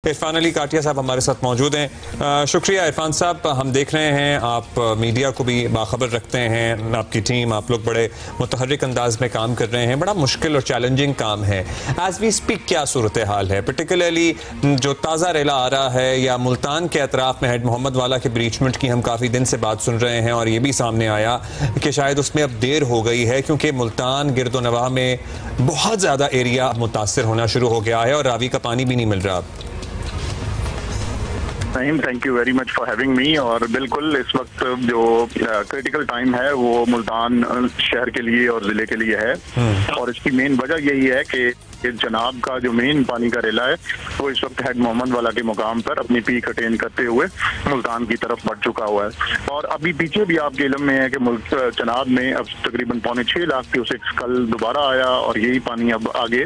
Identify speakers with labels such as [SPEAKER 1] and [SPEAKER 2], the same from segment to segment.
[SPEAKER 1] इरफान अली काटिया साहब हमारे साथ मौजूद हैं। शुक्रिया इरफान साहब। हम देख रहे हैं आप मीडिया को भी बाखबर रखते हैं, आपकी टीम, आप लोग बड़े मुतहर्रिक अंदाज में काम कर रहे हैं। बड़ा मुश्किल और चैलेंजिंग काम है। एज वी स्पीक क्या सूरत हाल है, पर्टिकुलरली जो ताज़ा रेला आ रहा है या मुल्तान के अतराफ में हेड मोहम्मद वाला के ब्रीचमेंट की हम काफ़ी दिन से बात सुन रहे हैं और ये भी सामने आया कि शायद उसमें अब देर हो गई है क्योंकि मुल्तान गिरदो नवाह में बहुत ज़्यादा एरिया मुतासर होना शुरू हो गया है और रावी का पानी भी नहीं मिल रहा।
[SPEAKER 2] Thank you very much for having me. और बिल्कुल इस वक्त जो क्रिटिकल टाइम है वो मुल्तान शहर के लिए और जिले के लिए है और इसकी मेन वजह यही है कि जनाब का जो मेन पानी का रेला है वो इस वक्त हेड मोहम्मद वाला के मुकाम पर अपनी पीक अटेन करते हुए मुल्तान की तरफ बढ़ चुका हुआ है। और अभी पीछे भी आपके इल्म में है कि जनाब में अब तकरीबन 6.25 लाख क्यूसेक्स कल दोबारा आया और यही पानी अब आगे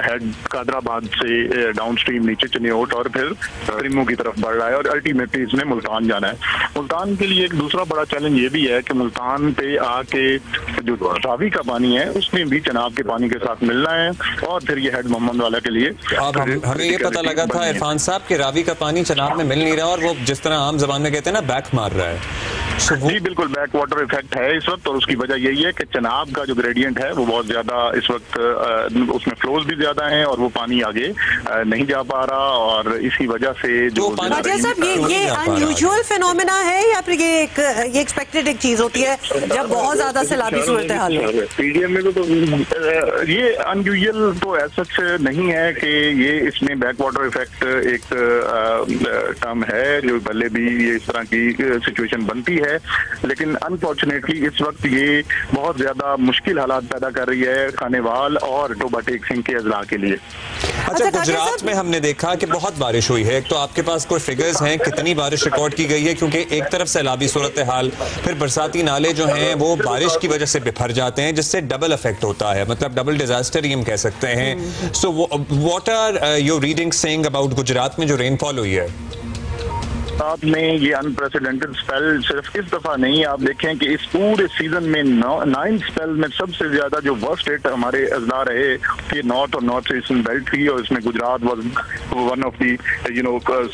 [SPEAKER 2] हेड कादराबाद से डाउन स्ट्रीम नीचे चनियोट और फिर रिमू की तरफ बढ़ रहा है और अल्टीमेटली इसने मुल्तान जाना है। मुल्तान के लिए एक दूसरा बड़ा चैलेंज ये भी है कि मुल्तान पे आके जो रावी का पानी है उसमें भी जनाब के पानी के साथ मिलना है और फिर ये हेड मोहम्मद वाला के लिए
[SPEAKER 1] अब हमें ये पता लगा था इरफान साहब कि रावी का पानी चनाब में मिल नहीं रहा और वो जिस तरह आम जबान में कहते हैं ना बैक मार रहा है।
[SPEAKER 2] जी बिल्कुल, बैक वाटर इफेक्ट है इस वक्त और उसकी वजह यही है कि चनाब का जो ग्रेडियंट है वो बहुत ज्यादा इस वक्त उसमें फ्लोज भी ज्यादा हैं और वो पानी आगे नहीं जा पा रहा और इसी वजह से जो
[SPEAKER 3] साहब ये अनयूजुअल फिनोमेना है या फिर ये एक्सपेक्टेड एक चीज होती है जब बहुत ज्यादा सैलाबी सूरत हाल है?
[SPEAKER 2] पीडीएम में तो ये अनयूजुअल तो ऐसा नहीं है कि ये इसमें बैक वाटर इफेक्ट एक टर्म है जो पहले भी ये इस तरह की सिचुएशन बनती है, लेकिन अनफॉर्चुनेटली इस वक्त ये बहुत ज्यादा मुश्किल हालात पैदा कर रही है खानेवाल और टोबा टेक सिंह के अजला के लिए।
[SPEAKER 1] अच्छा, गुजरात में हमने देखा कि बहुत बारिश हुई है। एक तो आपके पास कोई फिगर्स हैं कितनी बारिश रिकॉर्ड की गई है, क्योंकि एक तरफ सैलाबी सूरत हाल, फिर बरसाती नाले जो हैं वो बारिश की वजह से बिफर जाते हैं जिससे डबल इफेक्ट होता है, मतलब डबल डिजास्टर ही हम कह सकते हैं। So what are your reading saying about Gujarat में जो रेनफॉल हुई है?
[SPEAKER 2] गुजरात में ये अनप्रेसिडेंटेड स्पेल सिर्फ इस दफा नहीं, आप देखें कि इस पूरे सीजन में 9 स्पेल में सबसे ज्यादा जो वर्स्ट हिट हमारे अजला रहे ये नॉर्थ और नॉर्थ ईस्टर्न बेल्ट थी और इसमें Gujarat was one of the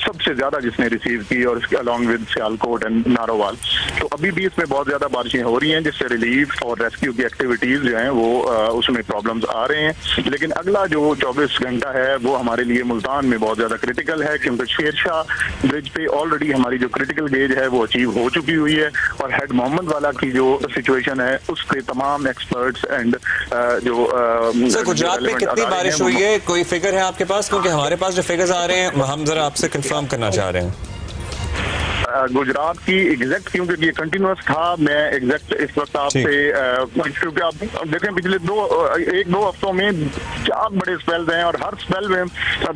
[SPEAKER 2] सबसे ज्यादा जिसने रिसीव की और इसके along with Sialkot and Narowal. तो अभी भी इसमें बहुत ज्यादा बारिशें हो रही हैं जिससे रिलीफ और रेस्क्यू की एक्टिविटीज जो हैं वो उसमें प्रॉब्लम्स आ रहे हैं। लेकिन अगला जो 24 घंटा है वो हमारे लिए मुल्तान में बहुत ज्यादा क्रिटिकल है क्योंकि शेरशाह ब्रिज पे ऑलरेडी हमारी जो क्रिटिकल गेज है वो अचीव हो चुकी हुई है और हेड मोहम्मद वाला की जो सिचुएशन है उसके तमाम एक्सपर्ट्स एंड जो
[SPEAKER 1] गुजरात में कितनी बारिश हुई है, कोई फिगर है आपके पास? क्योंकि हमारे पास जो फिगर्स आ रहे हैं हम जरा आपसे कंफर्म करना चाह रहे हैं।
[SPEAKER 2] गुजरात की एग्जैक्ट, क्योंकि ये कंटिन्यूअस था, मैं एग्जैक्ट इस वक्त आपसे क्योंकि आप देखें पिछले 1-2 हफ्तों में 4 बड़े स्पेल्स हैं और हर स्पेल में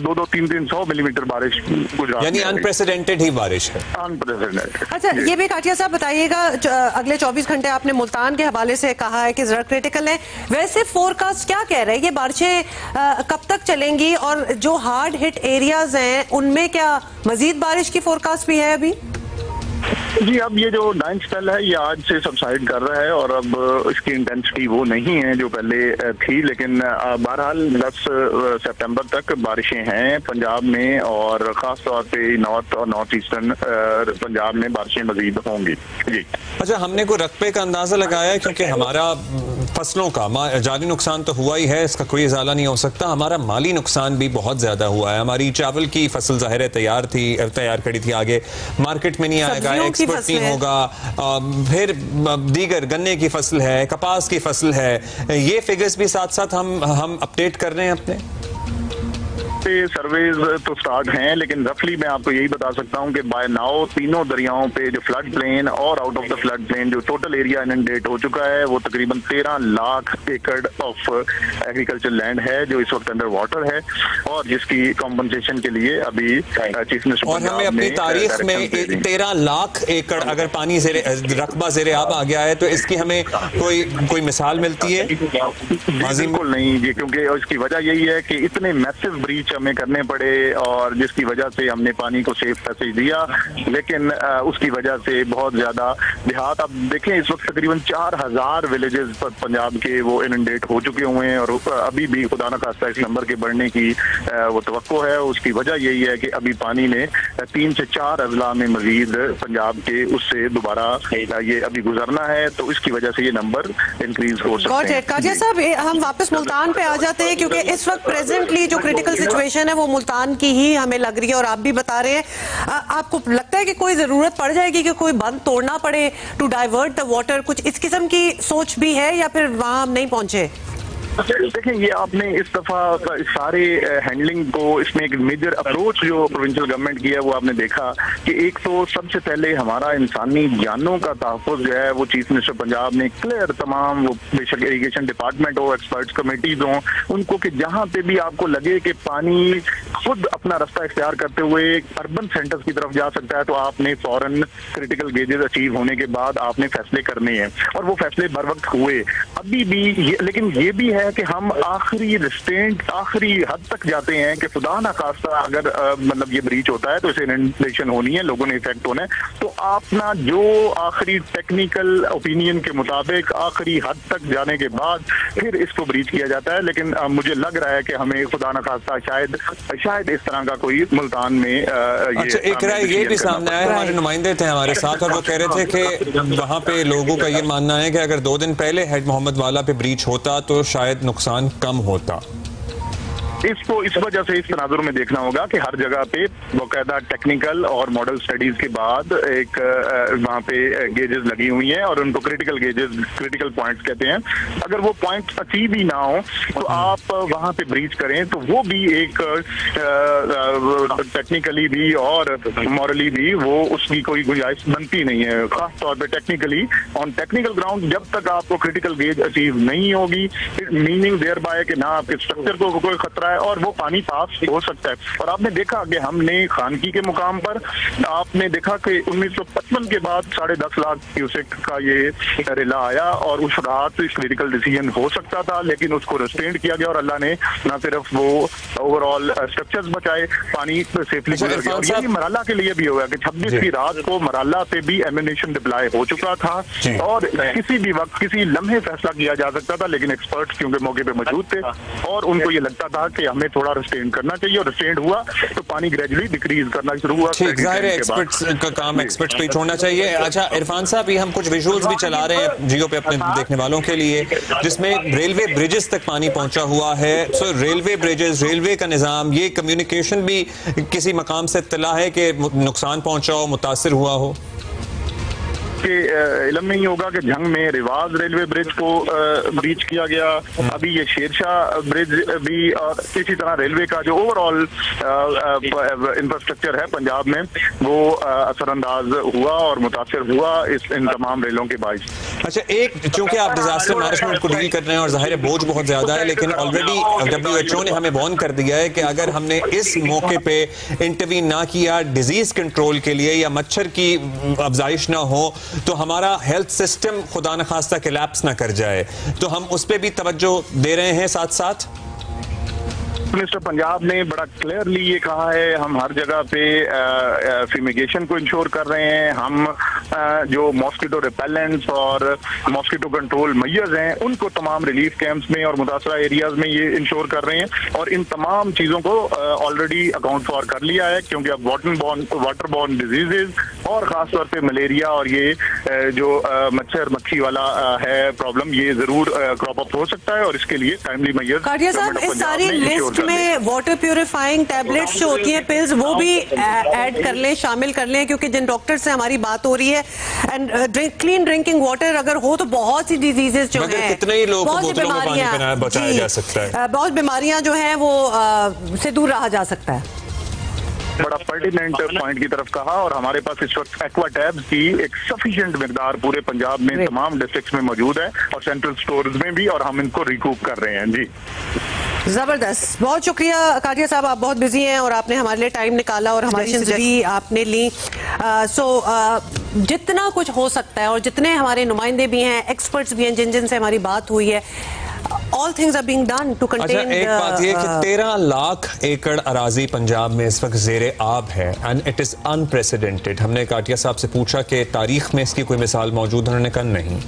[SPEAKER 2] 200-300 मिलीमीटर बारिश गुजरात, यानी
[SPEAKER 1] अनप्रेसिडेंटेड ही बारिश है।
[SPEAKER 2] अनप्रेसिडेंटेड।
[SPEAKER 3] अच्छा, ये भी काटिया साहब बताइएगा, अगले 24 घंटे आपने मुल्तान के हवाले से कहा है कि जरा क्रिटिकल है, वैसे फोरकास्ट क्या कह रहे हैं? ये बारिशें कब तक चलेंगी और जो हार्ड हिट एरियाज हैं उनमें क्या मजीद बारिश की फोरकास्ट भी है अभी?
[SPEAKER 2] जी, अब ये जो 9 स्पेल है ये आज से सबसाइड कर रहा है और अब इसकी इंटेंसिटी वो नहीं है जो पहले थी, लेकिन बहरहाल 10 सितंबर तक बारिशें हैं पंजाब में और ख़ास तौर पे नॉर्थ और नॉर्थ ईस्टर्न पंजाब में बारिशें मजीद होंगी। जी
[SPEAKER 1] अच्छा, हमने कोई रकबे का अंदाजा लगाया है क्योंकि हमारा फसलों का जानी नुकसान तो हुआ ही है, इसका कोई इजाला नहीं हो सकता, हमारा माली नुकसान भी बहुत ज्यादा हुआ है। हमारी चावल की फसल ज़ाहिर है तैयार करी थी, आगे मार्केट में नहीं आएगा, एक्सपोर्ट नहीं होगा, फिर दीगर गन्ने की फसल है, कपास की फसल है, ये फिगर्स भी साथ साथ हम अपडेट कर रहे हैं अपने
[SPEAKER 2] सर्वेज तो स्टार्ट हैं, लेकिन रफली मैं आपको यही बता सकता हूं कि बाय नाउ तीनों दरियाओं पे जो फ्लड प्लेन और out of the flood plain जो टोटल एरिया इनंडेट हो चुका है वो तकरीबन 13 लाख एकड़ ऑफ एग्रीकल्चर लैंड है जो इस वक्त अंडर वाटर है और जिसकी कॉम्पनसेशन के लिए अभी चीफ मिनिस्टर
[SPEAKER 1] और हमें अपनी तारीख में 13 लाख एकड़ अगर पानी से रकबा ज़ेरे आब आ गया है तो इसकी हमें कोई मिसाल मिलती है?
[SPEAKER 2] बिल्कुल नहीं जी, क्योंकि इसकी वजह यही है कि इतने मैसिव ब्रीच हमें करने पड़े और जिसकी वजह से हमने पानी को सेफ मैसेज दिया, लेकिन उसकी वजह से बहुत ज्यादा देहात, अब देखें इस वक्त तकरीबन 4000 विलेजेस पंजाब के वो इनंडेट हो चुके हुए हैं और अभी भी खुदा न खास्ता इस नंबर के बढ़ने की वो तवक्को है। उसकी वजह यही है कि अभी पानी ने 3 से 4 अजला में मजीद पंजाब के उससे दोबारा ये अभी गुजरना है, तो इसकी वजह से ये नंबर इंक्रीज हो सकते हैं।
[SPEAKER 3] काजिया साहब, हम वापस मुल्तान पे आ जाते हैं क्योंकि इस वक्त प्रेजेंटली जो क्रिटिकल सिचुएशन है वो मुल्तान की ही हमें लग रही है और आप भी बता रहे हैं। आपको लगता है कि कोई जरूरत पड़ जाएगी कि कोई बंद तोड़ना पड़े टू डाइवर्ट द वाटर, कुछ इस किस्म की सोच भी है या फिर वहां हम नहीं पहुंचे?
[SPEAKER 2] देखें, ये आपने इस दफा सारे हैंडलिंग को, इसमें एक मेजर अप्रोच जो प्रोविंशियल गवर्नमेंट की है वो आपने देखा कि एक तो सबसे पहले हमारा इंसानी जानों का तहफ़्फ़ुज़ जो है वो चीफ मिनिस्टर पंजाब ने क्लियर तमाम, वो बेशक इरीगेशन डिपार्टमेंट हो, एक्सपर्ट्स कमेटीज हों, उनको कि जहाँ पे भी आपको लगे कि पानी खुद अपना रास्ता इख्तियार करते हुए अर्बन सेंटर्स की तरफ जा सकता है तो आपने फौरन क्रिटिकल गेजेस अचीव होने के बाद आपने फैसले करने हैं और वो फैसले बर वक्त हुए। अभी भी लेकिन ये भी है कि हम आखिरी रिस्टेंट, आखिरी हद तक जाते हैं कि खुदा ना खास्ता अगर मतलब ये ब्रीच होता है तो इसे इनंडेशन होनी है, लोगों ने इफेक्ट होना है, तो अपना जो आखिरी टेक्निकल ओपिनियन के मुताबिक आखिरी हद तक जाने के बाद फिर इसको ब्रीच किया जाता है। लेकिन मुझे लग रहा है कि हमें खुदा ना खास्ता शायद इस तरह का कोई मुल्तान में
[SPEAKER 1] अच्छा, एक राय ये भी सामने आया, हमारे नुमाइंदे थे हमारे साथ और वो कह रहे थे कि वहाँ पे लोगों का ये मानना है कि अगर 2 दिन पहले हेड मोहम्मद वाला पे ब्रीच होता तो शायद नुकसान कम होता।
[SPEAKER 2] इसको इस वजह से इस तनाजुर में देखना होगा कि हर जगह पे बाकायदा टेक्निकल और मॉडल स्टडीज के बाद एक वहाँ पे गेजेस लगी हुई हैं और उनको क्रिटिकल गेजेस, क्रिटिकल पॉइंट्स कहते हैं। अगर वो पॉइंट्स अचीव ही ना हो तो आप वहाँ पे ब्रीच करें तो वो भी एक टेक्निकली भी और मॉरली भी वो उसकी कोई गुंजाइश बनती नहीं है। खास तौर पर टेक्निकली ऑन टेक्निकल ग्राउंड जब तक आपको क्रिटिकल गेज अचीव नहीं होगी, मीनिंग देयर बाय कि ना आपके स्ट्रक्चर को कोई खतरा है और वो पानी पास हो सकता है। और आपने देखा कि हमने खानकी के मुकाम पर आपने देखा कि 1955 के बाद 10.5 लाख क्यूसेक का ये रिला आया और उस रात क्रिटिकल डिसीजन हो सकता था, लेकिन उसको रेस्ट्रेंट किया गया और अल्लाह ने ना सिर्फ वो ओवरऑल स्ट्रक्चर्स बचाए, पानी सेफली गुजर गया। और ये मराला के लिए भी हुआ कि 26 की रात को मराला पे भी एमिनेशन डिप्लॉय हो चुका था और किसी भी वक्त किसी लम्हे फैसला किया जा सकता था, लेकिन एक्सपर्ट्स क्योंकि मौके पे मौजूद थे और उनको ये लगता था कि हमें थोड़ा रिस्ट्रेन करना चाहिए और रिस्ट्रेन हुआ तो पानी ग्रेजुअली डिक्रीज करना शुरू हुआ।
[SPEAKER 1] ठीक, जाहिर है एक्सपर्ट्स का काम एक्सपर्ट्स पे छोड़ना चाहिए। अच्छा इरफान साहब, ये हम कुछ विजुअल्स भी चला रहे हैं जियो पे अपने देखने वालों के लिए, जिसमें रेलवे ब्रिजेस तक पानी पहुंचा हुआ है। सो रेलवे ब्रिजेस, रेलवे का निजाम, ये कम्युनिकेशन भी किसी मकाम से इत्तला है कि नुकसान पहुंचा हो, मुतासिर हुआ हो?
[SPEAKER 2] के इलम नहीं होगा कि जंग में रिवाज रेलवे ब्रिज को ब्रीच किया गया, अभी ये शेरशाह ब्रिज भी, और इसी तरह रेलवे का जो ओवरऑल इंफ्रास्ट्रक्चर है पंजाब में वो असरअंदाज हुआ और मुतासिर हुआ इन तमाम रेलों के बाइस।
[SPEAKER 1] अच्छा, एक चूंकि आप डिजास्टर मैनेजमेंट को डील कर रहे हैं और जाहिर है बोझ बहुत ज्यादा है, लेकिन ऑलरेडी WHO ने हमें वार्न कर दिया है कि अगर हमने इस मौके पे इंटरवीन ना किया डिजीज कंट्रोल के लिए या मच्छर की अफजाइश ना हो तो हमारा हेल्थ सिस्टम खुदा न खास्ता कोलैप्स ना कर जाए, तो हम उस पर भी तवज्जो दे रहे हैं साथ साथ।
[SPEAKER 2] मिनिस्टर पंजाब ने बड़ा क्लियरली ये कहा है, हम हर जगह पे फ्यूमिगेशन को इंश्योर कर रहे हैं, हम जो मॉस्किटो रिपेलेंट्स और मॉस्किटो कंट्रोल मेजर्स हैं उनको तमाम रिलीफ कैंप्स में और मुतासरा एरियाज में ये इंश्योर कर रहे हैं और इन तमाम चीज़ों को ऑलरेडी अकाउंट फॉर कर लिया है, क्योंकि अब वाटर बॉर्न डिजीजेज और ख़ास तौर पे मलेरिया और ये जो मच्छर मक्खी वाला है प्रॉब्लम, ये ज़रूर क्रॉप अप हो सकता है और इसके लिए टाइमली मेजर्स
[SPEAKER 3] में वाटर प्यूरिफाइंग टैबलेट्स जो होती हैं, पिल्स, वो भी ऐड कर लें, शामिल कर लें, क्योंकि जिन डॉक्टर से हमारी बात हो रही है एंड क्लीन ड्रिंकिंग वाटर अगर हो तो बहुत सी डिजीजेस जो हैं,
[SPEAKER 1] कितने ही लोगों को बोतलों में पानी पीना बचाया जा सकता है, बहुत
[SPEAKER 3] बीमारियां जो हैं वो से दूर रहा जा सकता है।
[SPEAKER 2] बड़ा पर्टिनेंट पॉइंट की तरफ कहा और हमारे पास इस वक्त एक्वा टैब्स की एक सफिशिएंट मिकदार पूरे पंजाब में तमाम डिस्ट्रिक्ट्स में मौजूद है और सेंट्रल स्टोर्स में भी, और हम इनको रिकूप कर रहे हैं। जी
[SPEAKER 3] जबरदस्त, बहुत शुक्रिया काजिया साहब, आप बहुत बिजी हैं और आपने हमारे लिए टाइम निकाला और हमारी भी आपने ली। जितना कुछ हो सकता है और जितने हमारे नुमाइंदे भी हैं, एक्सपर्ट्स भी हैं जिन से हमारी बात हुई है, all things are being done to
[SPEAKER 1] अच्छा,
[SPEAKER 3] contain
[SPEAKER 1] एक बात ये कि 13 लाख एकड़ अराजी पंजाब में इस वक्त ज़ेरे आब है एंड इट इज़ अनप्रेसिडेंटेड। हमने काटिया साहब से पूछा कि तारीख में इसकी कोई मिसाल मौजूद है, उन्होंने कहा नहीं।